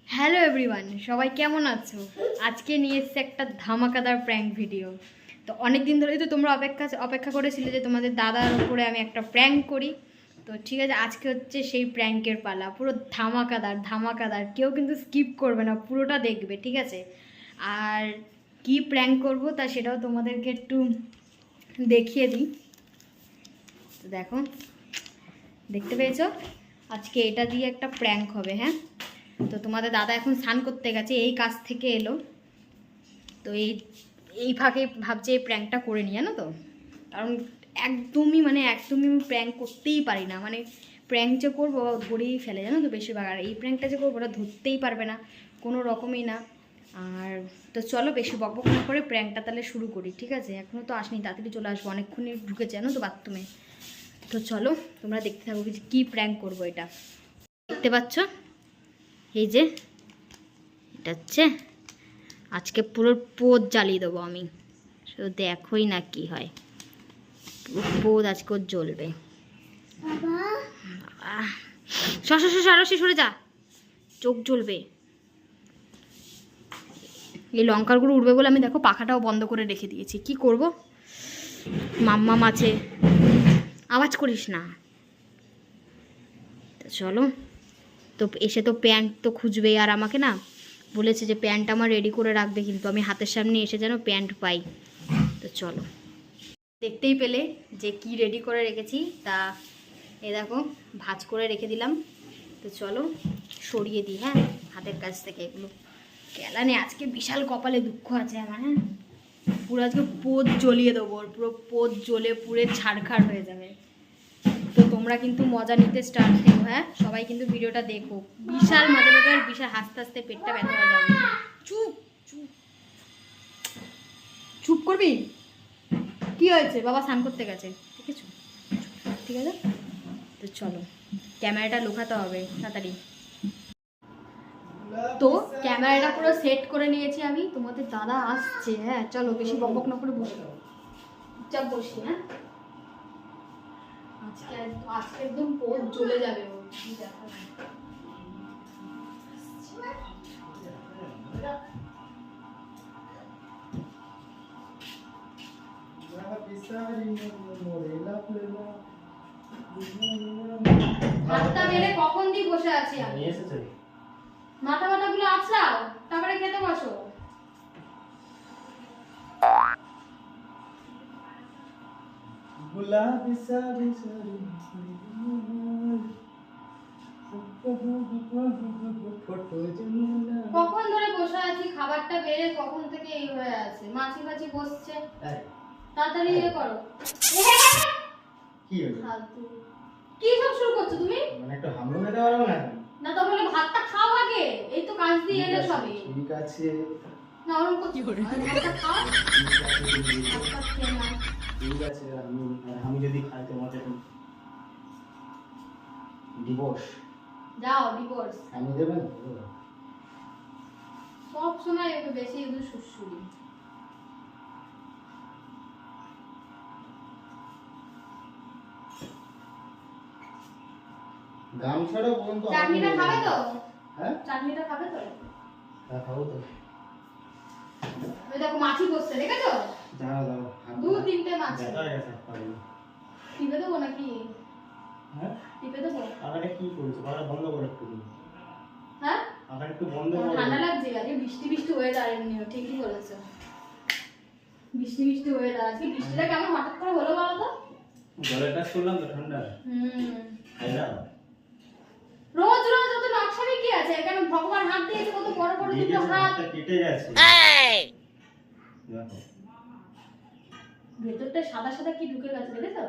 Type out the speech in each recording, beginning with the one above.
Hello everyone, সবাই কেমন আছো? আজকে নিয়ে এসেছি একটা ধামাকাদার প্র্যাঙ্ক ভিডিও। তো অনেক দিন ধরেই তো তোমরা অপেক্ষা করেছিলে যে তোমাদের দাদার উপরে আমি একটা প্র্যাঙ্ক করি। তো ঠিক আছে, আজকে হচ্ছে সেই প্র্যাঙ্কের পালা। পুরো ধামাকাদার, কেউ কিন্তু স্কিপ করবে না, পুরোটা দেখবে, ঠিক আছে? আর কি প্র্যাঙ্ক করব তা সেটাও তোমাদেরকে একটু দেখিয়ে দিই। তো দেখো, দেখতে পেয়েছো? আজকে এটা দিয়ে একটা প্র্যাঙ্ক হবে। হ্যাঁ, তো তোমাদের দাদা এখন স্নান করতে গেছে, এই কাজ থেকে এলো। তো এই ফাঁকে ভাবছে এই প্র্যাঙ্কটা করে নিই, জানো তো? কারণ একদমই আমি প্র্যাঙ্ক করতেই পারি না। প্র্যাঙ্ক যে করবো ধরেই ফেলে, জানো তো বেশিরভাগ। আর এই প্র্যাঙ্কটা যে করবো ওটা ধরতেই পারবে না কোনো রকমই না। আর তো চলো বেশি বকবক না করে প্র্যাঙ্কটা তাহলে শুরু করি, ঠিক আছে? এখনও তো আসনি, তাড়াতাড়ি চলে আসবো, অনেকক্ষণই ঢুকেছে জানো তো বাথরুমে। তো চলো তোমরা দেখতে থাকো কি প্র্যাঙ্ক করবো। এটা দেখতে পাচ্ছ, এই যে এটা হচ্ছে আজকে পুরো পোদ জ্বালিয়ে দেবো আমি। শুধু দেখোই না কি হয়, পুরো পোদ আজকে ওর জ্বলবে। সরে যা, চোখ জ্বলবে। এই লঙ্কার গুঁড়ো উঠবে বলে আমি দেখো পাখাটাও বন্ধ করে রেখে দিয়েছি। কি করব, মাম্মা মাছে আওয়াজ করিস না। তো চলো, তো এসে তো প্যান্ট তো খুঁজবেই, আর আমাকে না বলেছে যে প্যান্ট আমার রেডি করে রাখবে, কিন্তু আমি হাতের সামনে এসে যেন প্যান্ট পাই। তো চলো, দেখতেই পেলে যে কি রেডি করে রেখেছি। তা এ দেখো ভাঁজ করে রেখে দিলাম। তো চলো সরিয়ে দিই, হ্যাঁ, হাতের কাছ থেকে এগুলো। কেলানে আজকে বিশাল কপালে দুঃখ আছে আমার। হ্যাঁ, পুরো আজকে পোদ জ্বলিয়ে দেবো, পুরো পোদ জ্বলে পুরে ছাড়খাড় হয়ে যাবে। তো তোমরা কিন্তু মজা নিতে স্টার্ট করো। হ্যাঁ, সবাই কিন্তু ভিডিওটা দেখো, বিশাল মজা পাবে, আর বিশাল হাসতে হাসতে পেটটা ব্যথা হয়ে যাবে। চুপ চুপ চুপ করবি? কি হয়েছে? বাবা স্নান করতে গেছে, ঠিক আছে? ঠিক আছে, তো চলো ক্যামেরাটা লুকাতে হবে তাড়াতাড়ি। তো ক্যামেরাটা পুরো সেট করে নিয়েছি আমি, তোমাদের দাদা আসছে। হ্যাঁ চলো, বেশি বকবক না করে বসে চুপচাপ বসি। হ্যাঁ, আজকে একদম পোদ জ্বলে যাবে ও। হাতটা মেরে কখন দিয়ে বসে আছি আমি। মাথা গুলো আছড়াও, তারপরে খেতে বসো। কখন ধরে বসে আছি, খাবারটা বেড়ে কখন থেকে এই হয়ে আছে, মাছি মাছি বসছে। তাড়াতাড়ি ইয়ে করো। কি হয়েছে? কি সব শুরু করছো তুমি? একটা হামলা মেরে দাও না। না তো বলে ভাতটা খাও আগে, এই তো কাজ দিয়ে এলে সবই। ঠিক আছে না, ওরকম করছি ভাতটা খাও। ঠিক আছে, আমি যদি খাই তোমাকে ডিভোর্স যাও, ডিভোর্স আমি দেবেন সব সময় একটু বেশি একটু সুসুরি। গাম ছাড়া পর্যন্ত চাটনিটা খাবে তো? হ্যাঁ, চাটনিটা খাবে তো? হ্যাঁ খাবো তো। ওই দেখো মাছি বসছে, দেখেছো? দাও দু তিনটে মাছি দেখা গেছে। টিপে দেবো নাকি? হ্যাঁ টিপে দেবো। আগাটা কি করছো? আগাটা বন্ধ করে একটু। হ্যাঁ আগাটা একটু বন্ধ করো। ঠান্ডা লাগছে, আজকে বৃষ্টি ওয়েদার। এমনিও ঠিকই বলেছো, বৃষ্টি ওয়েদার। আজকে বৃষ্টিটা কেমন হঠাৎ করে হলো বলো তো? জলের টাচ করলাম তো ঠান্ডা। খাইলাম রোজ অত নকশামি কি আছে? কেন ভগবান হাত দিয়েছে, কত বড় বড় দুটো হাত কেটে গেছে। দেখো ভেতরটা সাদা কি ঢুকে গেছে, দেখেছো?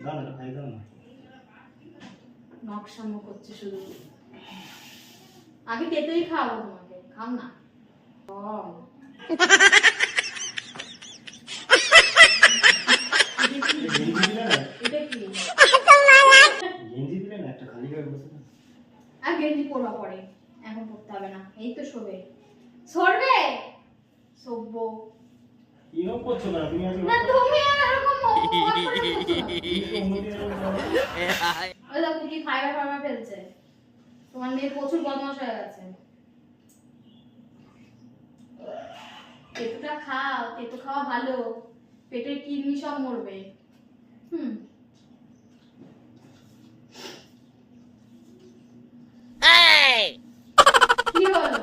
দাও না, খাই দাও না। নকশামো করছে শুধু। আগে তেতুই খাওয়াবো তোমাকে, খাও না। আর গেঞ্জি পরবা পরে, এখন পরতে হবে না। এই তো শোবে, সরবে সভ্য। এরকম করছো না তুমি? না তুমি এরকম ফাইবার ফাইবার ফেলছে। তোমার মেয়ে প্রচুর বদমাশ হয়ে গেছে। তেতুটা খাও, তেতু খাওয়া ভালো, পেটের কিডনি সব মরবে। কি হলো?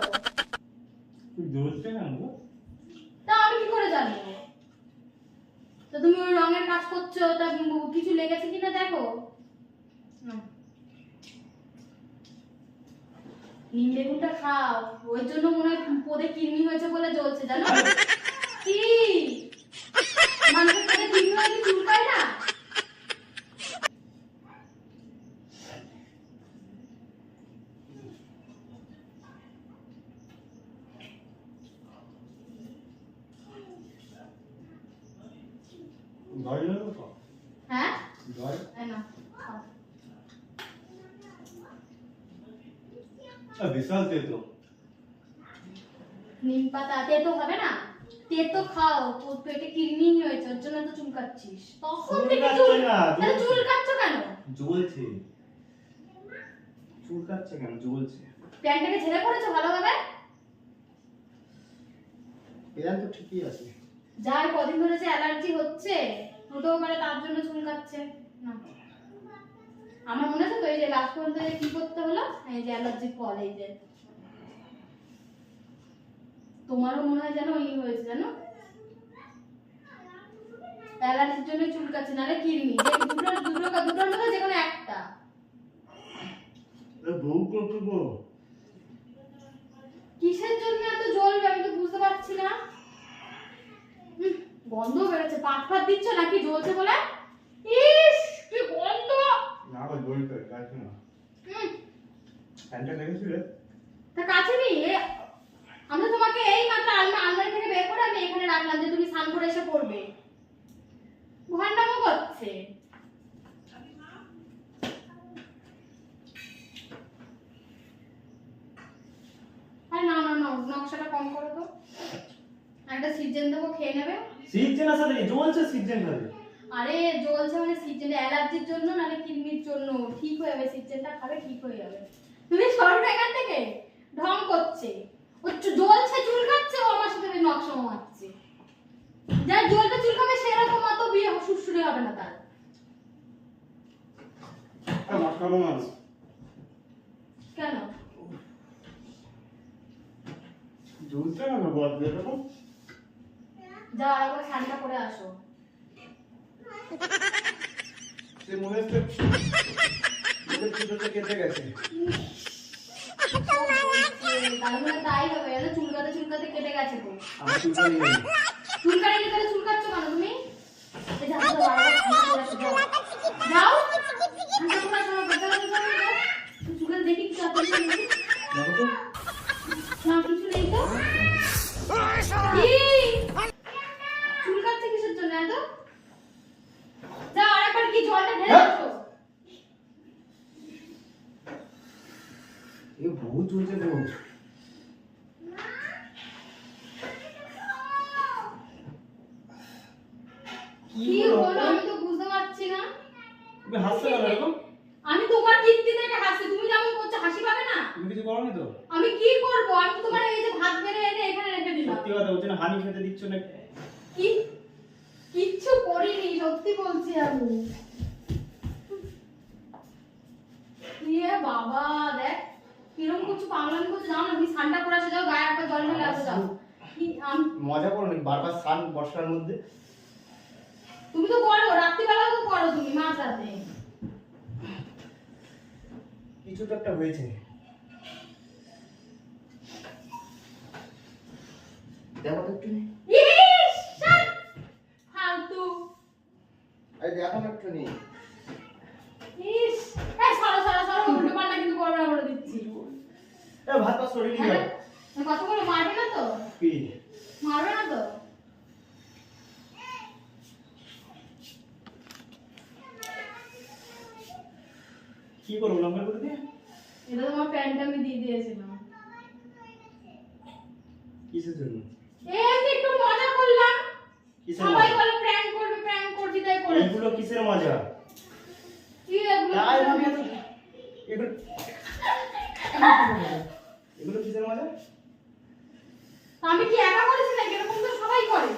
তা আমি কি করে জানবো? তো তুমি ওই রঙের কাজ করছো, তা কিছু লেগেছে কিনা দেখো। নিম বেগুনটা খাও, ওই জন্য মনে হয় পদে কৃমি হয়েছে বলে জ্বলছে, জানো? কি মানুষের পদে কৃমি হয়েছে চুলকায় না? হ্যাঁ বিশাল তেতো। নিম পাতা তেতো হবে না? তেতো খাও, তোর পেটে কৃমি হয়েছে, ওর জন্য তো চুলকাচ্ছিস। তখন থেকে চুলকাচ্ছ কেন? জ্বলছে। চুলকাচ্ছে কেন? জ্বলছে। প্যান্টটাকে ঝেড়ে পড়েছো ভালোভাবে? প্যান্ট তো ঠিকই আছে। যার কদিন ধরে যে অ্যালার্জি হচ্ছে, হতেও পারে তার জন্য চুলকাচ্ছে। না, আমার মনে আছে তো, এই যে লাস্ট পর্যন্ত কি করতে হলো, এই যে অ্যালার্জি ফল, এই যে তোমারও মনে হয় যেন ই হয়েছে, জানো? অ্যালার্জির জন্য চুলকাচ্ছে, নালে কিডনি, যে দুটোর মধ্যে যে কোনো একটা। বউ করবো কিসের জন্য এত জ্বলবে আমি তো বুঝতে পারছি না। গন্ধ বেরোচ্ছে, পাট ফাট দিচ্ছ নাকি জ্বলছে বলে? ইস কি গন্ধ! না গো, জ্বলছে, কাছে না। প্যান্টটা দেখেছিলে? তা কাছে নি, আমরা তোমাকে এই মাত্র আলমারি থেকে বের করে আমি এখানে রাখলাম যে তুমি স্নান করে এসে পড়বে। ভণ্ডামো করছে। আরে না না না, নকশাটা কম করো তো। একটা সিজন দেবো, খেয়ে নেবে। সিজন আসলে জ্বলছে, সিজন খাবে। আরে জ্বলছে মানে সিজন অ্যালার্জির জন্য, নালে কিডনির জন্য। ঠিক হয়ে যাবে, সিজনটা খাবে ঠিক হয়ে যাবে। তুমি সরবে এখান থেকে, ঢং করছে। ও জ্বলছে চুলকাচ্ছে, ও আমার সাথে নকশা মারছে। যার জ্বলবে চুলকাবে সেরকম অত বিয়ে সুরসুরি হবে না তার। কেন জ্বলছে কেন? বল দেখো। যাও আরেকবার ঠান্ডা করে আসো। সে মনে হচ্ছে চুলটা কেটে গেছে। তাহলে তাই হবে, চুলকাতে চুলকাতে কেটে গেছে তো। আমার চুলকানি নেই। চুলকানি নেই তাহলে চুলকাচ্ছ কেন তুমি? এই যে হাতটা বারবার ঠান্ডা করে আসো, যাও যাও ঠান্ডা করে আসো, যাও চুলকাতে দেখি কি আছে দেখি। দেখো তো। না কিছু নেই তো। কি চুলকাচ্ছে কিসের জন্য এত? যাও আরেকবার কি জলটা ঢেলে আসো। এ বহুত জ্বলছে গো। কি হলো আমি তো বুঝতে পারছি না। তুমি হাসছো কেন এরকম? আমি তোমার কীর্তি থেকে হাসি, তুমি যেমন করছো হাসি পাবে না? তুমি কিছু করোনি তো? আমি কি করব? আমি তো তোমার এই যে ভাত বেড়ে এনে এখানে রেখে দিলাম। সত্যি কথা, ওর জন্য হানি খেতে দিচ্ছ না? কি কিচ্ছু করিনি, সত্যি বলছি আমি। ইয়ে বাবা, দেখ কিরকম করছো, পাগলামি করছো। যাও না, তুমি ঠান্ডা করে আসো, যাও গায়ে একবার জল ঢেলে আসো, যাও। কি মজা করো নাকি বারবার স্নান বর্ষার মধ্যে? তুমি তো করো, রাত্রিবেলাও তো করো তুমি, মাঝরাতে। কিছু তো একটা হয়েছে। দেখো তো একটু। ইস ফালতু। আরে দেখো না একটু নি। ইস এই সরো সরো সরো, উল্টো পাল্টা কিন্তু করবে না বলে দিচ্ছি। এ ভাত পাস করে নিয়ে যাও। কত করে মারবে না তো? কি মারবে না তো? কি করব লম্বা করে দিয়ে? এটা তোমার প্যান্টটা আমি দিয়ে দিয়েছিলাম। কিসের জন্য? এমনি একটু মজা করলাম। কিসের সবাই মজা? বলে প্র্যাঙ্ক করবে, প্র্যাঙ্ক করছি তাই করেছি। এগুলো কিসের মজা? কি এগুলো? তাই ভাবি এত এগুলো এগুলো কিসের মজা? আমি কি একা করেছি নাকি? এরকম তো সবাই করে।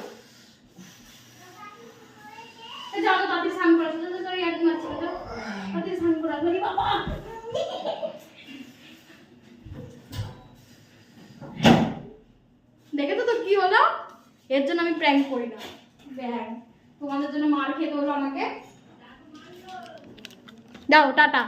যাও তো তাড়াতাড়ি স্নান করে আসো, তোর একদিন আছে তো তাড়াতাড়ি স্নান করে আসো। বাবা দেখে তো কি হলো? এর জন্য আমি প্র্যাঙ্ক করি না। ব্যাং, তোমাদের জন্য মার খেতে হলো আমাকে। দাও টাটা।